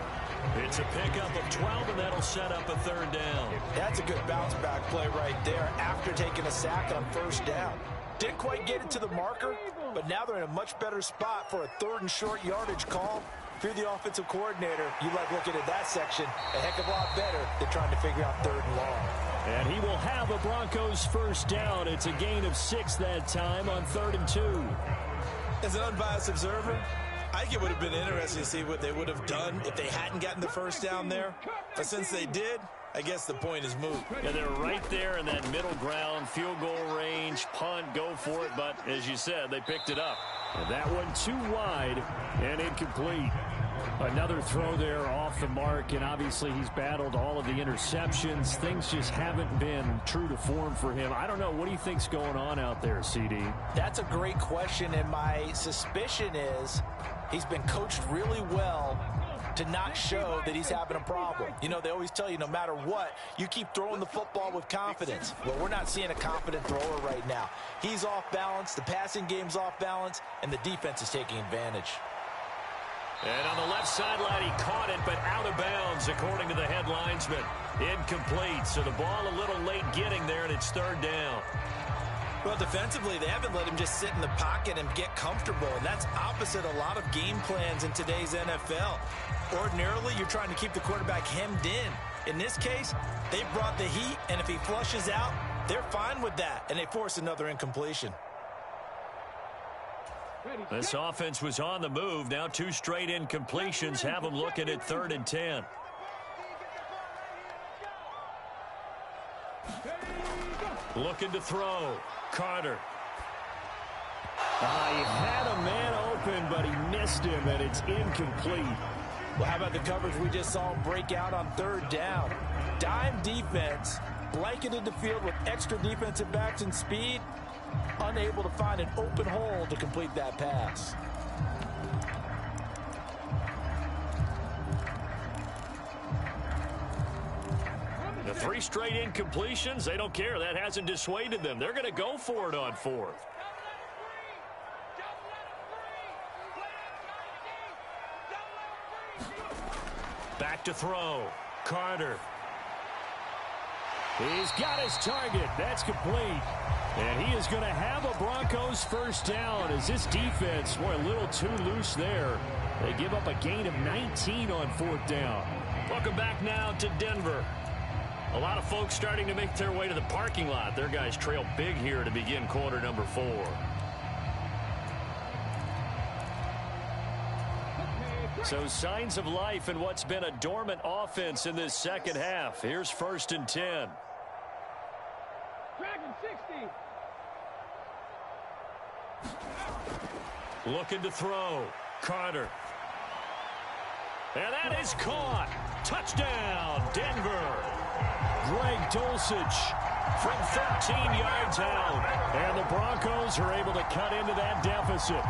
It's a pickup of 12, and that'll set up a 3rd down. That's a good bounce-back play right there after taking a sack on 1st down. Didn't quite get it to the marker, but now they're in a much better spot for a 3rd and short yardage call. If you're the offensive coordinator, you like looking at that section a heck of a lot better than trying to figure out 3rd and long. And he will have a Broncos first down. It's a gain of 6 that time on 3rd and 2. As an unbiased observer, I think it would have been interesting to see what they would have done if they hadn't gotten the first down there. But since they did, I guess the point is moot. And they're right there in that middle ground, field goal range, punt, go for it. But as you said, they picked it up. And that one too wide and incomplete. Another throw there off the mark, and obviously he's battled all of the interceptions. Things just haven't been true to form for him. I don't know. What do you think's going on out there, CD? That's a great question, and my suspicion is he's been coached really well to not show that he's having a problem. You know, they always tell you no matter what, you keep throwing the football with confidence. Well, we're not seeing a confident thrower right now. He's off balance, the passing game's off balance, and the defense is taking advantage. And on the left sideline, he caught it, but out of bounds, according to the head linesman. Incomplete, so the ball a little late getting there, and it's 3rd down. Well, defensively, they haven't let him just sit in the pocket and get comfortable, and that's opposite a lot of game plans in today's NFL. Ordinarily, you're trying to keep the quarterback hemmed in. In this case, they brought the heat, and if he flushes out, they're fine with that, and they force another incompletion. This offense was on the move. Now 2 straight incompletions have them looking at 3rd and 10. Looking to throw. Carter. He had a man open, but he missed him, and it's incomplete. Well, how about the coverage we just saw him break out on 3rd down? Dime defense, blanketed the field with extra defensive backs and speed, unable to find an open hole to complete that pass. The 3 straight incompletions, they don't care. That hasn't dissuaded them. They're going to go for it on 4th. Back to throw. Carter. He's got his target. That's complete. And he is going to have a Broncos first down as this defense, boy, a little too loose there. They give up a gain of 19 on 4th down. Welcome back now to Denver. A lot of folks starting to make their way to the parking lot. Their guys trail big here to begin quarter number 4. So signs of life in what's been a dormant offense in this second half. Here's 1st and 10. Dragon 60. Looking to throw. Carter. And that is caught. Touchdown, Denver. Greg Dulcich from 13 yards out. And the Broncos are able to cut into that deficit.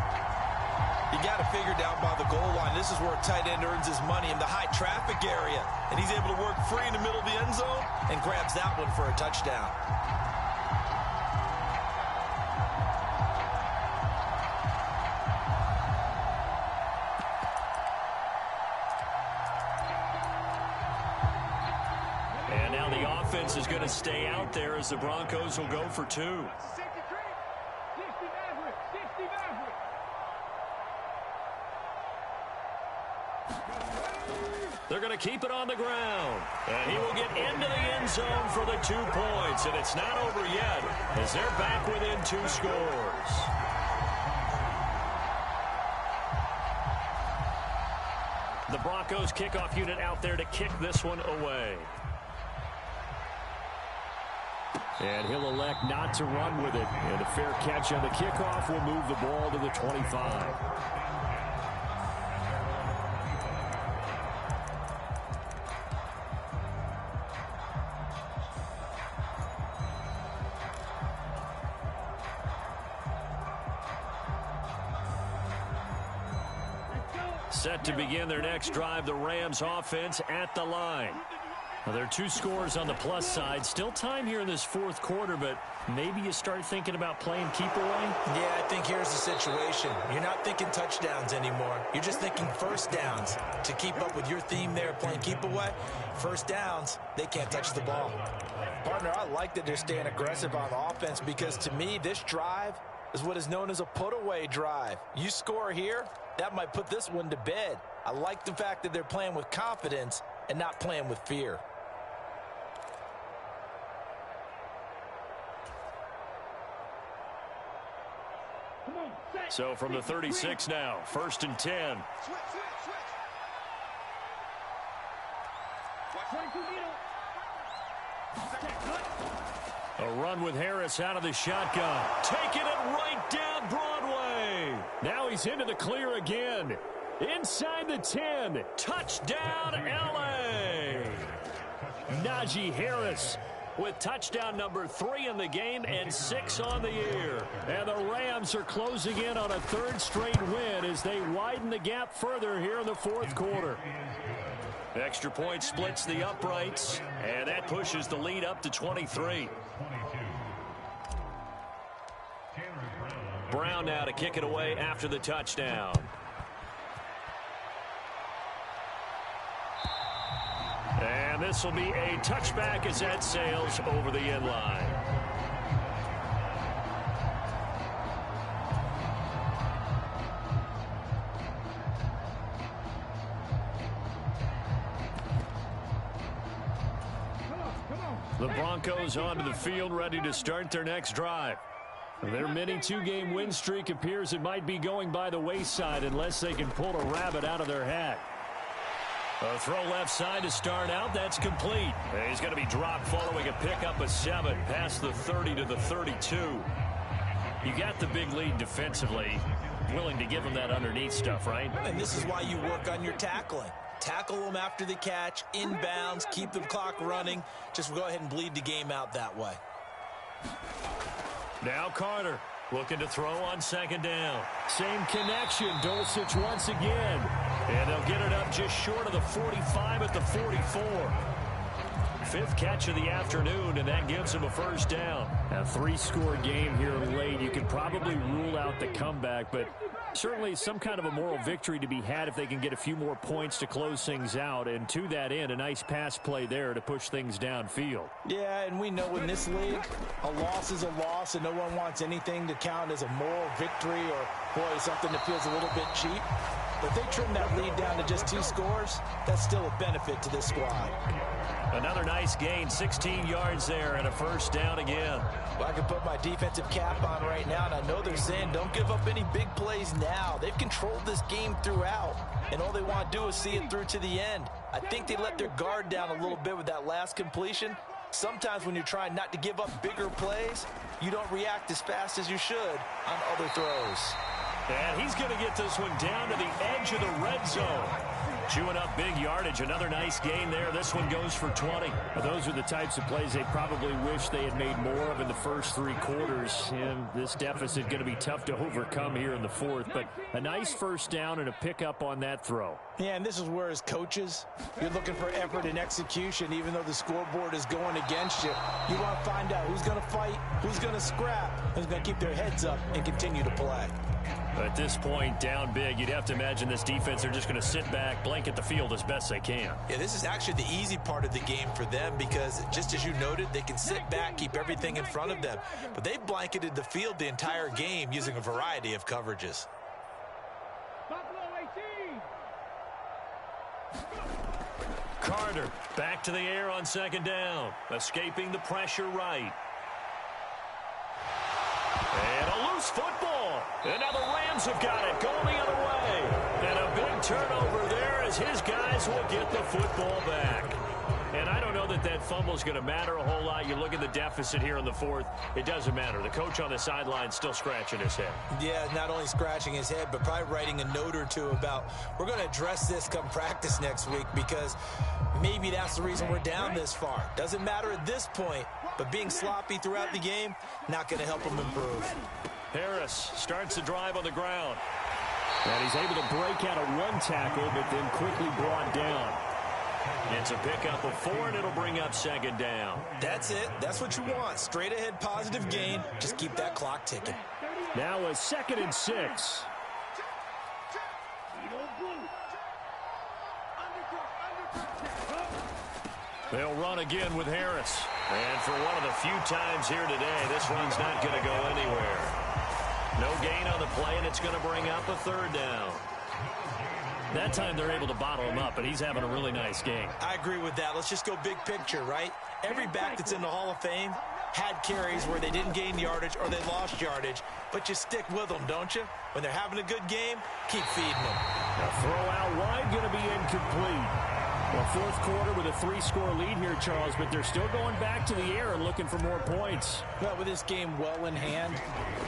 You got to figure down by the goal line. This is where a tight end earns his money in the high traffic area. And he's able to work free in the middle of the end zone and grabs that one for a touchdown. And now the offense is going to stay out there as the Broncos will go for 2. 60 Maverick. 60 Maverick. They're going to keep it on the ground. And he will get into the end zone for the 2 points. And it's not over yet as they're back within 2 scores. The Broncos Broncos kickoff unit out there to kick this one away. And he'll elect not to run with it. And a fair catch on the kickoff will move the ball to the 25. Set to begin their next drive, the Rams offense at the line. Now, there are 2 scores on the plus side. Still time here in this fourth quarter, but maybe you start thinking about playing keep away? Yeah, I think here's the situation. You're not thinking touchdowns anymore. You're just thinking first downs. To keep up with your theme there, playing keep away, first downs, they can't touch the ball. Partner, I like that they're staying aggressive on offense because to me, this drive is what is known as a put-away drive. You score here, that might put this one to bed. I like the fact that they're playing with confidence and not playing with fear. So from the 36 now, 1st and 10. A run with Harris out of the shotgun. Taking it right down Broadway. Now he's into the clear again. Inside the 10. Touchdown, L.A. Najee Harris with touchdown number 3 in the game and 6 on the year. And the Rams are closing in on a 3rd straight win as they widen the gap further here in the fourth quarter. Extra point splits the uprights, and that pushes the lead up to 23. Brown now to kick it away after the touchdown. And this will be a touchback as that sails over the end line. The Broncos onto the field, ready to start their next drive. Their mini 2-game win streak appears it might be going by the wayside unless they can pull a rabbit out of their hat. A throw left side to start out. That's complete. He's going to be dropped following a pickup of 7 past the 30 to the 32. You got the big lead defensively. Willing to give him that underneath stuff, right? And this is why you work on your tackling. Tackle them after the catch, inbounds, keep the clock running. Just go ahead and bleed the game out that way. Now Carter looking to throw on 2nd down. Same connection. Dulcich once again. And they'll get it up just short of the 45 at the 44. 5th catch of the afternoon, and that gives him a 1st down. A 3-score game here late. You could probably rule out the comeback, but certainly some kind of a moral victory to be had if they can get a few more points to close things out. And to that end, a nice pass play there to push things downfield. Yeah, and we know in this league, a loss is a loss, and no one wants anything to count as a moral victory or, boy, something that feels a little bit cheap. But if they trim that lead down to just 2 scores, that's still a benefit to this squad. Another nice gain, 16 yards there, and a 1st down again. Well, I can put my defensive cap on right now, and I know they're saying don't give up any big plays now. They've controlled this game throughout, and all they want to do is see it through to the end. I think they let their guard down a little bit with that last completion. Sometimes when you're trying not to give up bigger plays, you don't react as fast as you should on other throws. And he's going to get this one down to the edge of the red zone. Chewing up big yardage. Another nice gain there. This one goes for 20. Those are the types of plays they probably wish they had made more of in the first 3 quarters. And this deficit going to be tough to overcome here in the 4th. But a nice 1st down and a pickup on that throw. Yeah, and this is where as coaches, you're looking for effort and execution. Even though the scoreboard is going against you, you want to find out who's going to fight, who's going to scrap, who's going to keep their heads up and continue to play. At this point, down big, you'd have to imagine this defense are just going to sit back, blanket the field as best they can. Yeah, this is actually the easy part of the game for them because, just as you noted, they can sit back, keep everything in front of them. But they've blanketed the field the entire game using a variety of coverages. Carter back to the air on 2nd down, escaping the pressure right. And a loose football. And now the Rams have got it, going the other way. And a big turnover there because his guys will get the football back. And I don't know that that fumble is going to matter a whole lot. You look at the deficit here in the fourth, it doesn't matter. The coach on the sideline still scratching his head. Yeah, not only scratching his head, but probably writing a note or two about we're going to address this come practice next week because maybe that's the reason we're down this far. Doesn't matter at this point, but being sloppy throughout the game, not going to help him improve. Harris starts the drive on the ground. And he's able to break out of one tackle, but then quickly brought down. It's a pickup of 4, and it'll bring up second down. That's it. That's what you want. Straight ahead positive gain. Just keep that clock ticking. Now a 2nd and 6. They'll run again with Harris. And for one of the few times here today, this run's not going to go anywhere. No gain on the play, and it's going to bring up a 3rd down. That time they're able to bottle him up, and he's having a really nice game. I agree with that. Let's just go big picture, right? Every back that's in the Hall of Fame had carries where they didn't gain yardage or they lost yardage, but you stick with them, don't you? When they're having a good game, keep feeding them. A throw out wide going to be incomplete. Well, fourth quarter with a 3-score lead here, Charles, but they're still going back to the air and looking for more points. Well, with this game well in hand,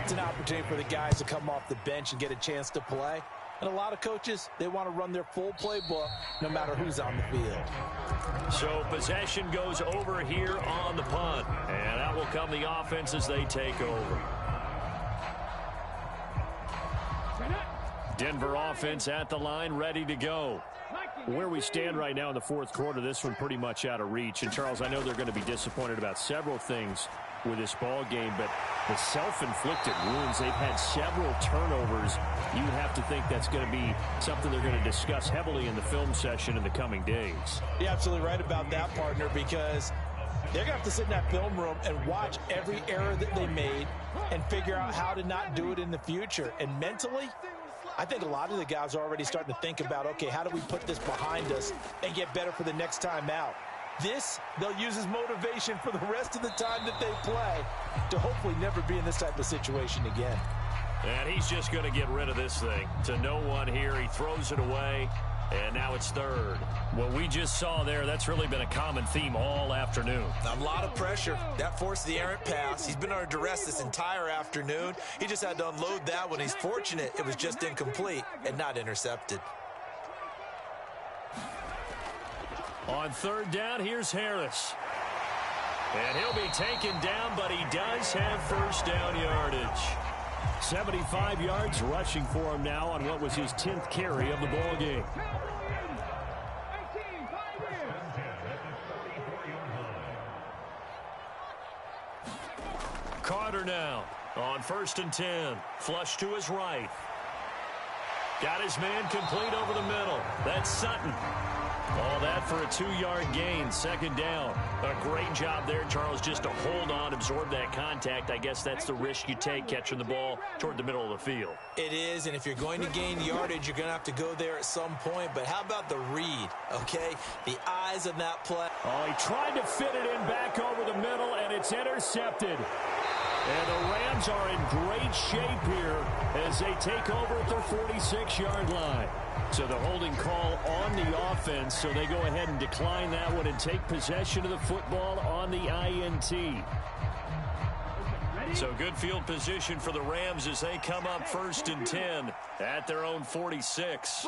it's an opportunity for the guys to come off the bench and get a chance to play. And a lot of coaches, they want to run their full playbook no matter who's on the field. So possession goes over here on the punt. And out will come the offense as they take over. Denver offense at the line, ready to go. Where we stand right now in the fourth quarter, this one pretty much out of reach. And, Charles, I know they're going to be disappointed about several things with this ball game, but the self-inflicted wounds, they've had several turnovers. You would have to think that's going to be something they're going to discuss heavily in the film session in the coming days. You're absolutely right about that, partner, because they're going to have to sit in that film room and watch every error that they made and figure out how to not do it in the future. And mentally, I think a lot of the guys are already starting to think about, okay, how do we put this behind us and get better for the next time out? This, they'll use as motivation for the rest of the time that they play to hopefully never be in this type of situation again. And he's just going to get rid of this thing to no one here. He throws it away, and now it's 3rd. What we just saw there, that's really been a common theme all afternoon. A lot of pressure. That forced the errant pass. He's been under duress this entire afternoon. He just had to unload that one. He's fortunate it was just incomplete and not intercepted. On 3rd down, here's Harris. And he'll be taken down, but he does have first down yardage. 75 yards rushing for him now on what was his 10th carry of the ball game. Carter now on 1st and 10. Flush to his right. Got his man complete over the middle. That's Sutton. All that for a 2-yard gain, 2nd down. A great job there, Charles, just to hold on, absorb that contact. I guess that's the risk you take catching the ball toward the middle of the field. It is, and if you're going to gain yardage, you're going to have to go there at some point. But how about the read, okay? The eyes of that play. Oh, he tried to fit it in back over the middle, and it's intercepted. And the Rams are in great shape here as they take over at their 46-yard line. So the holding call on the offense, so they go ahead and decline that one and take possession of the football on the INT. So good field position for the Rams as they come up 1st and 10 at their own 46.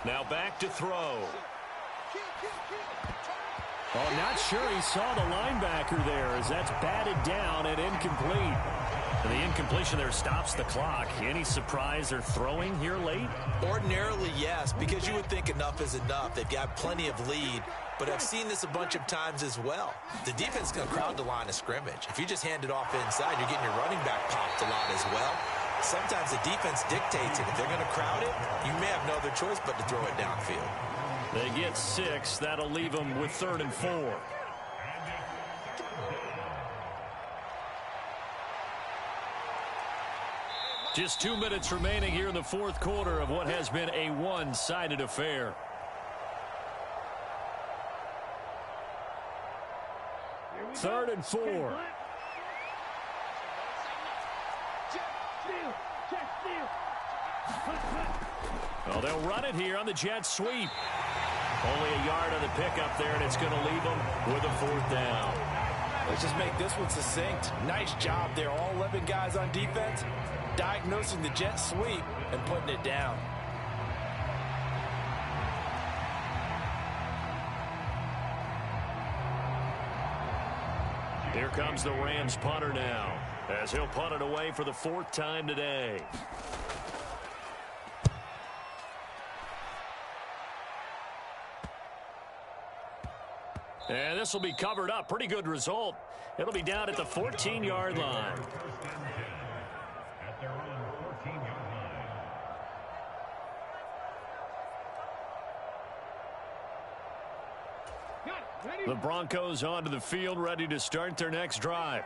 Now back to throw. Oh, not sure he saw the linebacker there as that's batted down and incomplete. And the incompletion there stops the clock. Any surprise they're throwing here late? Ordinarily, yes, because you would think enough is enough. They've got plenty of lead, but I've seen this a bunch of times as well. The defense is going to crowd the line of scrimmage. If you just hand it off inside, you're getting your running back popped a lot as well. Sometimes the defense dictates it. If they're going to crowd it, you may have no other choice but to throw it downfield. They get 6. That'll leave them with 3rd and 4. Just 2 minutes remaining here in the fourth quarter of what has been a one-sided affair. Third and 4. Well, they'll run it here on the jet sweep. Only a yard on the pickup there, and it's going to leave them with a 4th down. Let's just make this one succinct. Nice job there. All 11 guys on defense diagnosing the jet sweep and putting it down. Here comes the Rams punter now, as he'll punt it away for the 4th time today. And this will be covered up. Pretty good result. It'll be down at the 14-yard line. At their own 14-yard line. The Broncos onto the field, ready to start their next drive.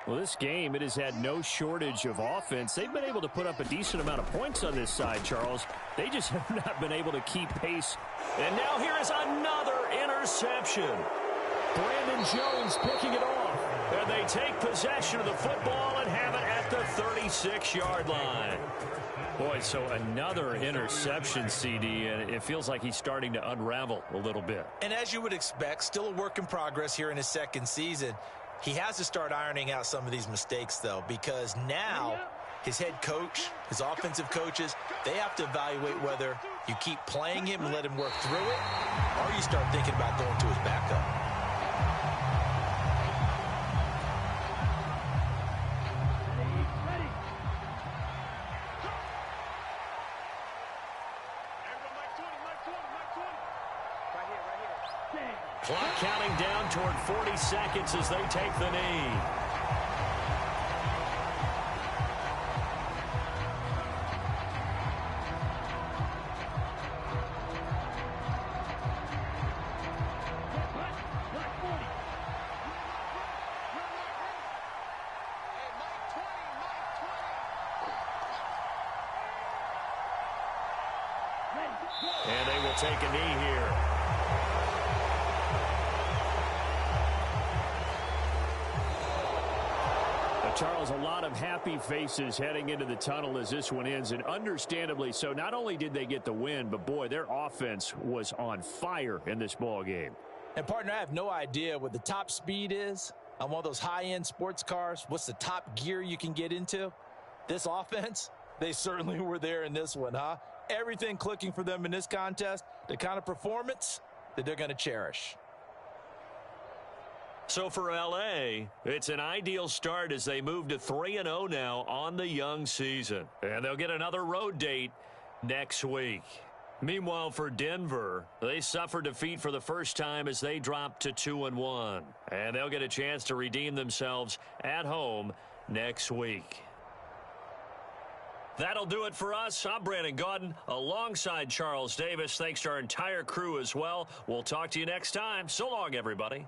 Well, this game, it has had no shortage of offense. They've been able to put up a decent amount of points on this side, Charles. They just have not been able to keep pace. And now here is another interception. Brandon Jones picking it off. And they take possession of the football and have it at the 36-yard line. Boy, so another interception, CD, and it feels like he's starting to unravel a little bit. And as you would expect, still a work in progress here in his 2nd season. He has to start ironing out some of these mistakes, though, because now his head coach, his offensive coaches, they have to evaluate whether you keep playing him and let him work through it, or you start thinking about going to his backup. Clock counting down toward 40 seconds as they take the knee. And they will take a knee here. Charles, a lot of happy faces heading into the tunnel as this one ends, and understandably so. Not only did they get the win, but, boy, their offense was on fire in this ball game. And, partner, I have no idea what the top speed is on one of those high-end sports cars. What's the top gear you can get into? This offense, they certainly were there in this one, huh? Everything clicking for them in this contest, the kind of performance that they're going to cherish. So for L.A., it's an ideal start as they move to 3-0 now on the young season. And they'll get another road date next week. Meanwhile, for Denver, they suffered defeat for the first time as they dropped to 2-1. And they'll get a chance to redeem themselves at home next week. That'll do it for us. I'm Brandon Gaudin alongside Charles Davis. Thanks to our entire crew as well. We'll talk to you next time. So long, everybody.